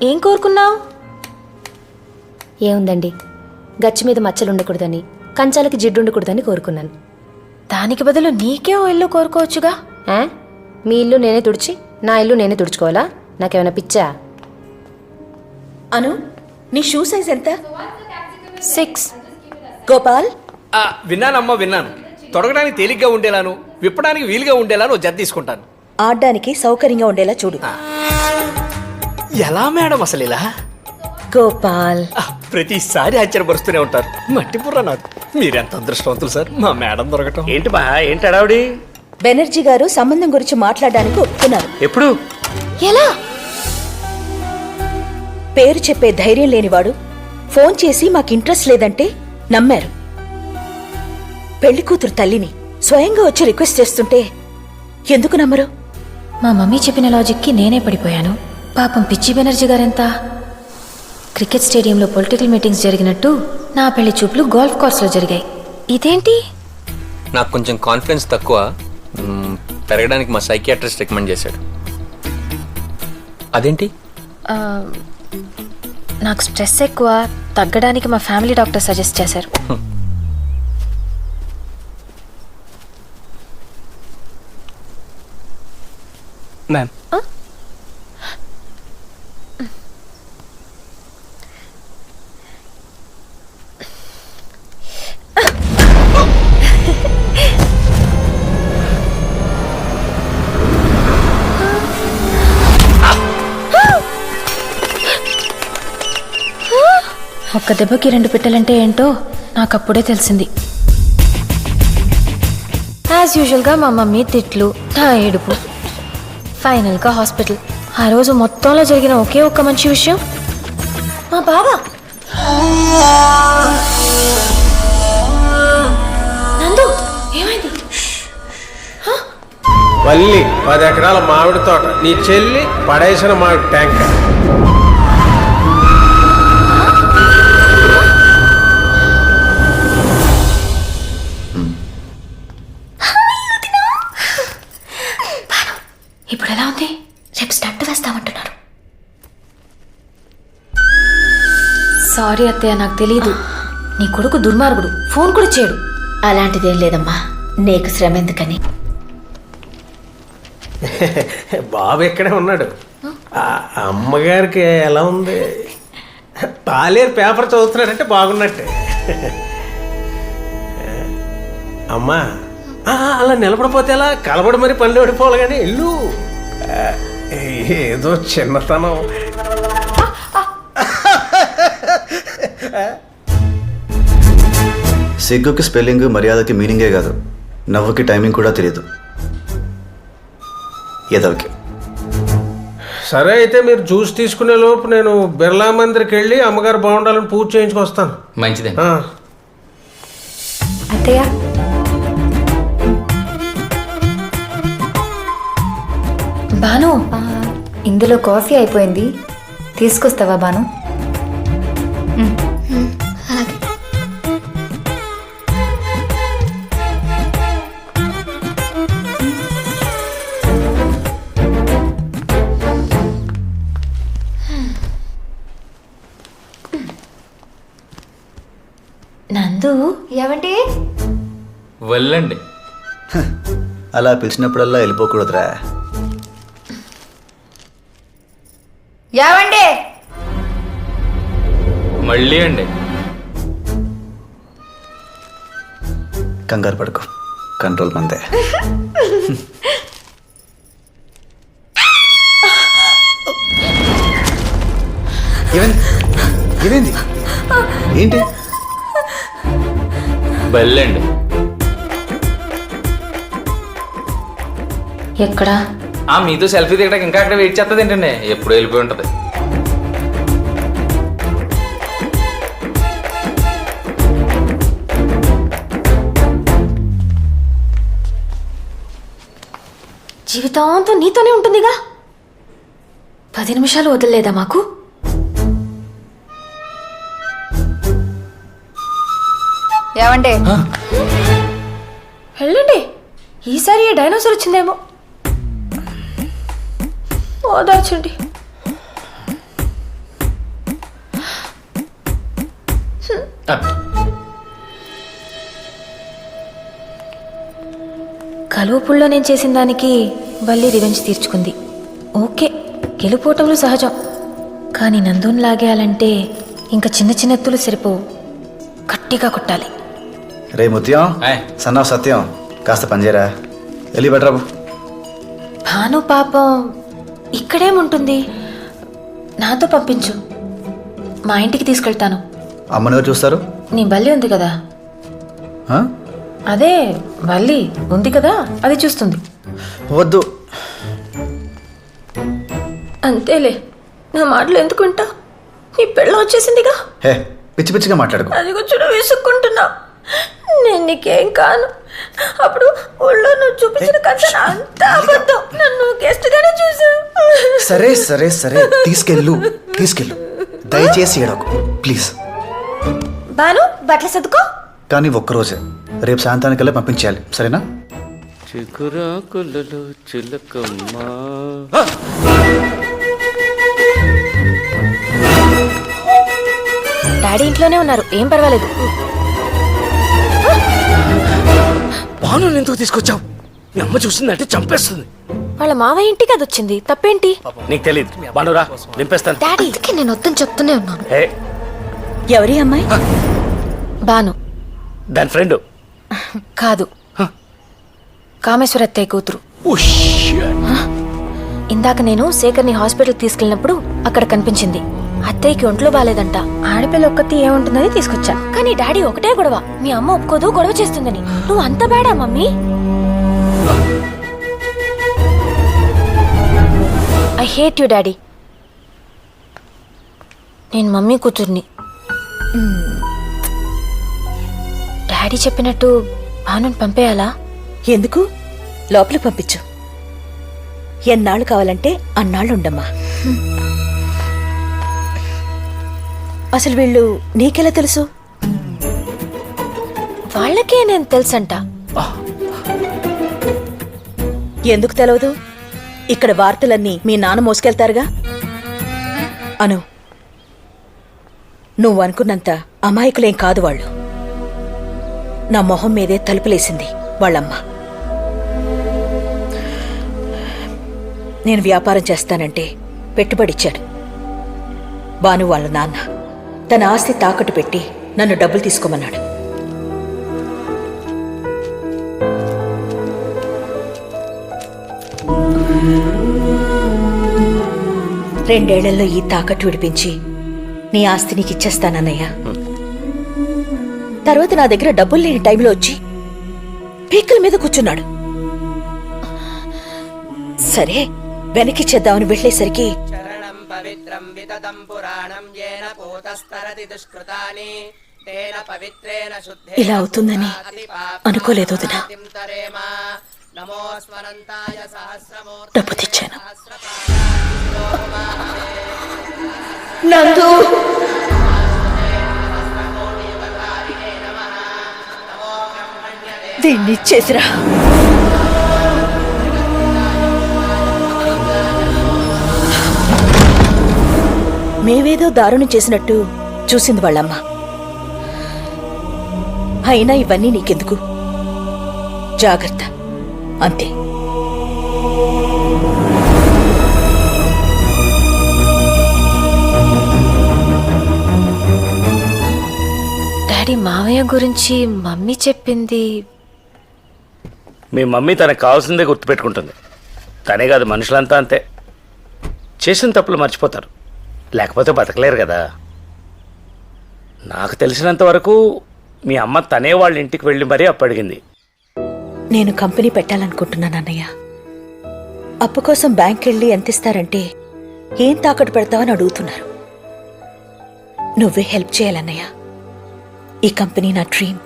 ఏం కోరుకున్నావు? ఏముందండి, గచ్చి మీద మచ్చలు ఉండకూడదని, కంచాలకి జిడ్డు ఉండకూడదని కోరుకున్నాను. దానికి బదులు నీకే ఓ ఇల్లు కోరుకోవచ్చుగా. మీ ఇల్లు నేనే తుడిచి నా ఇల్లు నేనే తుడుచుకోవాలా? నాకేమైనా పిచ్చా? అను, నీ షూ సైజ్ ఎంత? 6. గోపాల్, విన్నానమ్మా, విన్నాను. తొడగడానికి తేలిగ్గా ఉండేలాను, విప్పడానికి వీలుగా ఉండేలాను జత తీసుకుంటాను. ఆడడానికి సౌకర్యంగా ఉండేలా చూడు. ఎలా మేడం అసలు ఇలా? గోపాల్, ప్రతిసారి ఆశ్చర్యపరుస్తూనే ఉంటారు. మట్టి బుర్ర నాకు. మీరెంత అదృష్టవంతులు సార్, మా మేడం దొరకటం. ఏంటి బా, ఏంటి అడావుడి? బెనర్జీ గారు సంబంధం గురించి మాట్లాడడానికి ఒప్పుకున్నారు. ఎప్పుడు? ఎలా? పేరు చెప్పే ధైర్యం లేనివాడు ఫోన్ చేసి మాకు ఇంట్రెస్ట్ లేదంటే నమ్మారు. పెళ్లి కూతురు తల్లిని స్వయంగా వచ్చి రిక్వెస్ట్ చేస్తుంటే ఎందుకు నమ్మరు? మా మమ్మీ చెప్పిన లాజిక్కి నేనే పడిపోయాను. పాపం పిచ్చి బెనర్జీ గారెంత. క్రికెట్ స్టేడియంలో పొలిటికల్ మీటింగ్స్ జరిగినట్టు నా పెళ్లి చూపులు గోల్ఫ్ కోర్స్లో జరిగాయి. ఇదేంటి? నాకు కొంచెం కాన్ఫిడెన్స్ తక్కువ, పెరగడానికి మా సైకియాట్రిస్ట్ రికమెండ్ చేశాడు. అదేంటి? నాకు స్ట్రెస్ ఎక్కువ, తగ్గడానికి మా ఫ్యామిలీ డాక్టర్ సజెస్ట్ చేశారు. మ్యామ్, ఒక్క దెబ్బకి 2 పిట్టలంటే ఏంటో నాకప్పుడే తెలిసింది. యాజ్ యూజువల్గా మా మమ్మీ తిట్లు, నా ఏడుపు, ఫైనల్గా హాస్పిటల్. ఆ రోజు మొత్తంలో జరిగిన ఒకే ఒక్క మంచి విషయం, మా బావ. నందు, ఏమైంది? వల్లి 10 ఎకరాల మామిడి తోట, నీ చెల్లి పడేసిన మామిడి ట్యాంక్. ఇప్పుడు ఎలా ఉంది? రేపు స్టంట్ వేస్తామంటున్నారు. సారీ అత్తయ్య, నాకు తెలీదు. నీ కొడుకు దుర్మార్గుడు, ఫోన్ కూడా చేయడు. అలాంటిదేం లేదమ్మా, నీకు శ్రమ ఎందుకని. బాబు ఎక్కడే ఉన్నాడు. అమ్మగారికి ఎలా ఉంది? పాలేరు పేపర్ చదువుతున్నాడంటే బాగున్నట్టే. అమ్మా, అలా నిలబడిపోతే ఎలా? కలబడి మరి పనులు ఓడిపోవాలి కానీ ఇల్లు ఏదో చిన్నతనం. సిగ్గుకి స్పెల్లింగ్, మర్యాదకి మీనింగే కాదు, నవ్వుకి టైమింగ్ కూడా తెలియదు ఎదవకి. సరే, అయితే మీరు జ్యూస్ తీసుకునే లోపు నేను బిర్లా మందిర్కి వెళ్ళి అమ్మగారు బాగుండాలని పూజ చేయించుకొస్తాను. మంచిదే. అత్తయ్య, బాను, ఇందులో కాఫీ అయిపోయింది, తీసుకొస్తావా బాను? నందు, ఏమంటే? వెళ్ళండి. అలా పిలిచినప్పుడల్లా వెళ్ళిపోకూడదురా. ఏమండి? మళ్ళీ అండి. కంగారు పడుకో, కంట్రోల్ మందే. ఏమైంది? ఏంటి? వెళ్ళండి. ఎక్కడా? మీతో సెల్ఫీ దిగడానికి ఇంకా అక్కడ వెయిట్ చేస్తుంది ఏంటండి? ఎప్పుడు వెళ్ళిపోయి ఉంటుంది. జీవితాంతం నీతోనే ఉంటుందిగా. 10 నిమిషాలు వదిలేదా మాకు? ఏమంటే? వెళ్ళండి, ఈసారి ఏ డైనోసార్ వచ్చిందేమో. ఓదార్చండి. కలువపుల్లో నేను చేసిన దానికి వల్లి రివెంజ్ తీర్చుకుంది. ఓకే, గెలుపోటములు సహజం. కానీ నందుని లాగేయాలంటే ఇంకా చిన్న చిన్న ఎత్తులు సరిపోవు, గట్టిగా కొట్టాలి. రే ముత్యం, సన్నాఫ్ సత్యం, కాస్త పనిచేయరా. వెళ్ళి బెటరాబు. భాను పాపం ఇక్కడేముంటుంది, నాతో పంపించు, మా ఇంటికి తీసుకెళ్తాను. అమ్మని ఎవరు చూస్తారు? నీ బల్లి ఉంది కదా, ఆ? అదే బల్లి ఉంది కదా, అది చూస్తుంది. వద్దు. అంతేలే, నా మాటలు ఎందుకుంటా, నీ పెళ్ళ వచ్చేసిందిగా. హే, పిచ్చి పిచ్చిగా మాట్లాడుకో. అది కూర్చొని వేసుకుంటున్నా, నేను నీకేం కాను. అప్పుడు ఊళ్ళో నువ్వు చూపించిన కథ అంతా అబద్ధం, నన్ను గెస్ట్ గానే చూసావు. సరే సరే సరే, తీసుకెళ్ళు తీసుకెళ్ళు, దయచేసి ఏడకు ప్లీజ్. బాను, బట్టలు సర్దుకో. కానీ ఒక్కరోజే, రేపు సాయంత్రానికల్లా పంపించేయాలి, సరేనా? చిగురాకులలో చిలకమ్మ. డాడీ ఇంట్లోనే ఉన్నారు, ఏం పర్వాలేదు. బాను ఎందుకు తీసుకొచ్చావు? మీ అమ్మ చూసిందంటే చంపేస్తుంది. వాళ్ళ మావయ్య ఇంటికి అది వచ్చింది, తప్పేంటి? నీకు తెలియదు. బానురా, నింపేస్తాను. డాడీ, అందుకే నేను వద్దని చెప్తూనే ఉన్నాను. ఏ, ఎవరి అమ్మాయి? బాను దాని ఫ్రెండ్. కాదు, కామేశ్వర అత్తయ్య కూతురు. ఇందాక నేను శేఖర్ని హాస్పిటల్కి తీసుకెళ్ళినప్పుడు అక్కడ కనిపించింది. అత్తయ్యకి ఒంట్లో బాలేదంట, ఆడపిల్ల ఒక్కతి ఏముంటుందని తీసుకొచ్చా. కానీ డాడీ ఒకటే గొడవ, మీ అమ్మ ఒప్పుకోదు, గొడవ చేస్తుందని. నువ్వు అంత బేడా mummy? I hate you daddy. నేను మమ్మీ కూతుర్ని. డాడీ చెప్పినట్టు భానుని పంపేయాలా? ఎందుకు? లోపలికి పంపించు. ఎన్నాళ్ళు కావాలంటే అన్నాళ్ళు ఉండమ్మా. అసలు వీళ్ళు నీకెలా తెలుసు? వాళ్ళకే నేను తెలుసంట. ఎందుకు తెలవదు? ఇక్కడ వార్తలన్నీ మీ నాన్న మోసుకెళ్తారుగా. అను, నువ్వు అనుకున్నంత అమాయకులేం కాదు వాళ్ళు. నా మొహం మీదే తలుపులేసింది వాళ్ళమ్మ. నేను వ్యాపారం చేస్తానంటే పెట్టుబడిచ్చాడు బాను వాళ్ళ నాన్న. తన ఆస్తి తాకట్టు పెట్టి నన్ను డబ్బులు తీసుకోమన్నాడు. రెండేళ్లలో ఈ తాకట్టు విడిపించి నీ ఆస్తి నీకు ఇచ్చేస్తానన్నయ్యా. తర్వాత నా దగ్గర డబ్బులు లేని టైంలో వచ్చి పీకల మీద కూర్చున్నాడు. సరే, వెనకిచ్చేద్దామని వెళ్ళేసరికి ఇలా అవుతుందని అనుకోలేదు వదినా. డబ్బు తెచ్చాను. నందు, దీన్ని ఇచ్చేసిరా. మేమేదో దారుణం చేసినట్టు చూసింది వాళ్ళమ్మ. అయినా ఇవన్నీ నీకెందుకు, జాగ్రత్త అంతే. డాడీ, మావయ్య గురించి మమ్మీ చెప్పింది. మీ మమ్మీ తనకు కావాల్సిందే గుర్తుపెట్టుకుంటుంది. తనే కాదు, మనుషులంతా అంతే. చేసిన తప్పులు మర్చిపోతారు, లేకపోతే బతకలేరు కదా. నాకు తెలిసినంత వరకు మీ అమ్మ తనే వాళ్ళ ఇంటికి వెళ్ళి మరీ అప్పు అడిగింది. నేను కంపెనీ పెట్టాలనుకుంటున్నాను అన్నయ్య. అప్పు కోసం బ్యాంక్ వెళ్ళి ఎంత ఇస్తారంటే ఏం తాకట్టు పెడతావని అడుగుతున్నారు. నువ్వే హెల్ప్ చేయాలన్నయ్య. ఈ కంపెనీ నా డ్రీమ్.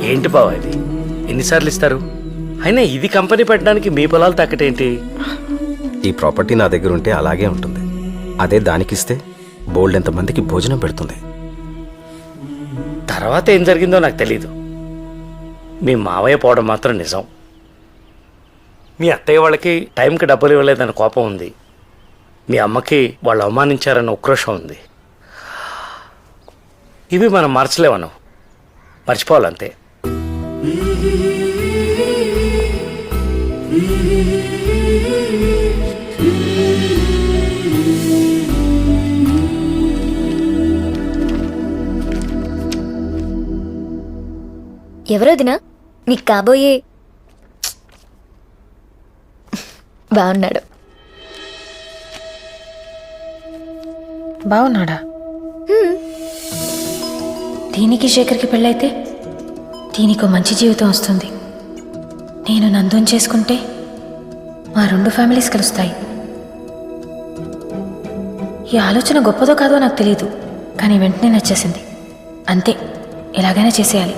ఏంటి బావ ఇది, ఎన్నిసార్లు ఇస్తారు? అయినా ఇది కంపెనీ పెట్టడానికి మీ పొలాలు తాకటేంటి? ఈ ప్రాపర్టీ నా దగ్గర ఉంటే అలాగే ఉంటుంది. అదే దానికిస్తే బోల్డ్ ఎంతమందికి భోజనం పెడుతుంది. తర్వాత ఏం జరిగిందో నాకు తెలీదు. మీ మావయ్య పోవడం మాత్రం నిజం. మీ అత్తయ్య వాళ్ళకి టైంకి డబ్బులు ఇవ్వలేదన్న కోపం ఉంది. మీ అమ్మకి వాళ్ళు అవమానించారన్న ఉక్రోషం ఉంది. ఇవి మనం మార్చలేమను, మర్చిపోవాలంతే. ఎవరోదినా నీకు కాబోయే బాగున్నాడు. బాగున్నాడా? దీనికి శేఖర్కి పెళ్ళైతే దీనికో మంచి జీవితం వస్తుంది. నేను నందుని చేసుకుంటే మా 2 ఫ్యామిలీస్ కలుస్తాయి. ఈ ఆలోచన గొప్పదో కాదో నాకు తెలియదు, కానీ వెంటనే నచ్చేసింది. అంతే, ఎలాగైనా చేసేయాలి.